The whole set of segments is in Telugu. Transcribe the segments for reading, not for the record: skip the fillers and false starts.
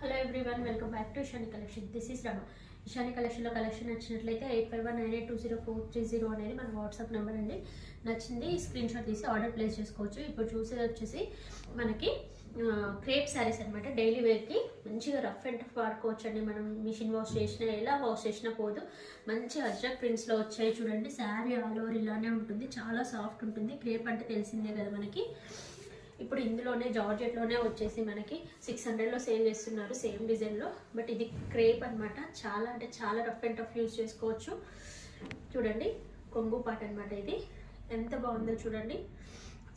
Hello everyone, welcome back to Ishani collection. This is Rama. Ishani కలెక్షన్లో కలెక్షన్ నచ్చినట్లయితే 8519820430 అనేది మన వాట్సాప్ నెంబర్ అండి. నచ్చింది స్క్రీన్ షాట్ తీసి ఆర్డర్ ప్లేస్ చేసుకోవచ్చు. ఇప్పుడు చూసేది వచ్చేసి మనకి క్రేప్ శారీస్ అనమాట. డైలీ వేర్కి మంచిగా రఫ్ అండ్ టఫ్ వాడుకోవచ్చు అండి. మనం మిషన్ వాష్ చేసినా ఎలా వాష్ చేసినా పోదు. మంచి అజ్రక్ ప్రింట్స్లో వచ్చాయి చూడండి. శారీ ఆల్ ఓవర్ ఇలానే ఉంటుంది, చాలా సాఫ్ట్ ఉంటుంది. క్రేప్ అంటే తెలిసిందే కదా మనకి. ఇప్పుడు ఇందులోనే జార్జెట్లోనే వచ్చేసి మనకి 600లో సేల్ చేస్తున్నారు సేమ్ డిజైన్లో. బట్ ఇది క్రేప్ అనమాట. చాలా అంటే చాలా రఫ్ అండ్ టఫ్ యూజ్ చేసుకోవచ్చు. చూడండి, కొంగు పాట అనమాట. ఇది ఎంత బాగుందో చూడండి.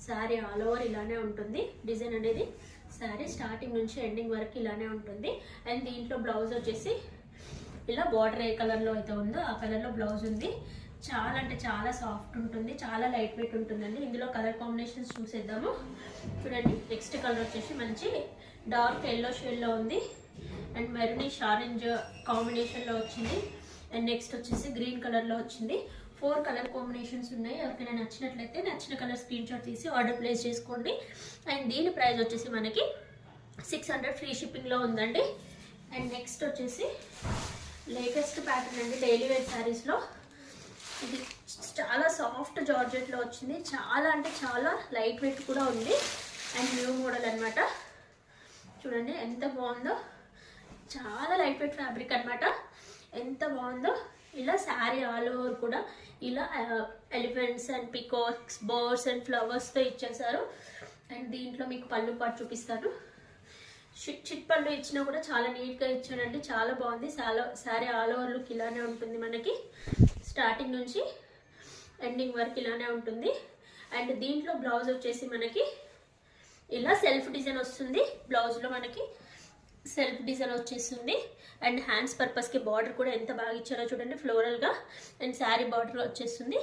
శారీ ఆల్ ఓవర్ ఇలానే ఉంటుంది. డిజైన్ అనేది శారీ స్టార్టింగ్ నుంచి ఎండింగ్ వరకు ఇలానే ఉంటుంది. అండ్ దీంట్లో బ్లౌజ్ వచ్చేసి ఇలా బార్డర్ ఏ కలర్లో అయితే ఉందో ఆ కలర్లో బ్లౌజ్ ఉంది. చాలా అంటే చాలా సాఫ్ట్ ఉంటుంది, చాలా లైట్ వెయిట్ ఉంటుందండి. ఇందులో కలర్ కాంబినేషన్స్ చూసేద్దాము. చూడండి, నెక్స్ట్ కలర్ వచ్చేసి మంచి డార్క్ ఎల్లో షేడ్లో ఉంది. అండ్ మెరూనిష్ ఆరెంజ్ కాంబినేషన్లో వచ్చింది. అండ్ నెక్స్ట్ వచ్చేసి గ్రీన్ కలర్లో వచ్చింది. 4 కలర్ కాంబినేషన్స్ ఉన్నాయి. ఎవరికైనా నచ్చినట్లయితే నచ్చిన కలర్ స్క్రీన్ షాట్ తీసి ఆర్డర్ ప్లేస్ చేసుకోండి. అండ్ దీని ప్రైస్ వచ్చేసి మనకి 600 ఫ్రీ షిప్పింగ్లో ఉందండి. అండ్ నెక్స్ట్ వచ్చేసి లేటెస్ట్ ప్యాటర్న్ అండి. డైలీ వేర్ శారీస్లో ఇది చాలా సాఫ్ట్ జార్జెట్లో వచ్చింది. చాలా అంటే చాలా లైట్ వెయిట్ కూడా ఉంది. అండ్ న్యూ మోడల్ అనమాట. చూడండి ఎంత బాగుందో. చాలా లైట్ వెయిట్ ఫ్యాబ్రిక్ అనమాట. ఎంత బాగుందో. ఇలా శారీ ఆల్ ఓవర్ కూడా ఇలా elephants and peacocks, birds and ఫ్లవర్స్తో ఇచ్చేసారు. అండ్ దీంట్లో మీకు పళ్ళు పాటు చూపిస్తాను. చిట్ పళ్ళు ఇచ్చినా కూడా చాలా నీట్గా ఇచ్చానండి. చాలా బాగుంది. శారీ ఆల్ ఓవర్ లుక్ ఇలానే ఉంటుంది మనకి. స్టార్టింగ్ నుంచి ఎండింగ్ వరకు ఇలానే ఉంటుంది. అండ్ దీంట్లో బ్లౌజ్ వచ్చేసి మనకి ఇలా సెల్ఫ్ డిజైన్ వస్తుంది. బ్లౌజ్లో మనకి సెల్ఫ్ డిజైన్ వచ్చేస్తుంది. అండ్ హ్యాండ్స్ పర్పస్కి బార్డర్ కూడా ఎంత బాగా ఇచ్చారో చూడండి, ఫ్లోరల్గా. అండ్ శారీ బార్డర్ వచ్చేస్తుంది.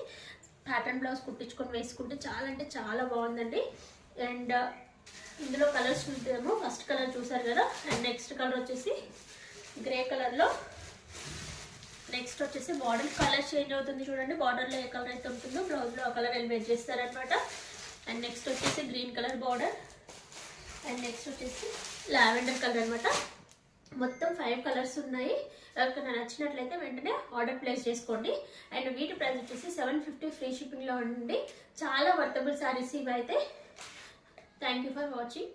ప్యాటర్న్ బ్లౌజ్ కుట్టించుకొని వేసుకుంటే చాలా అంటే చాలా బాగుందండి. అండ్ ఇందులో కలర్స్ చూద్దాము. ఫస్ట్ కలర్ చూసారు కదా. అండ్ నెక్స్ట్ కలర్ వచ్చేసి గ్రే కలర్లో. నెక్స్ట్ వచ్చేసి బార్డర్ కలర్ చేంజ్ అవుతుంది చూడండి. బార్డర్లో ఏ కలర్ అయితే ఉంటుందో బ్లౌజ్లో ఆ కలర్ ఎలివేట్ చేస్తారనమాట. అండ్ నెక్స్ట్ వచ్చేసి green colour border. And next వచ్చేసి లావెండర్ కలర్ అనమాట. మొత్తం 5 కలర్స్ ఉన్నాయి. ఎవరికైనా నచ్చినట్లయితే వెంటనే ఆర్డర్ ప్లేస్ చేసుకోండి. అండ్ వీటి ప్రైస్ వచ్చేసి 750 ఫ్రీ షిప్పింగ్లో ఉండి చాలా వర్తబుల్ శారీస్ ఇవి అయితే. Thank you for watching.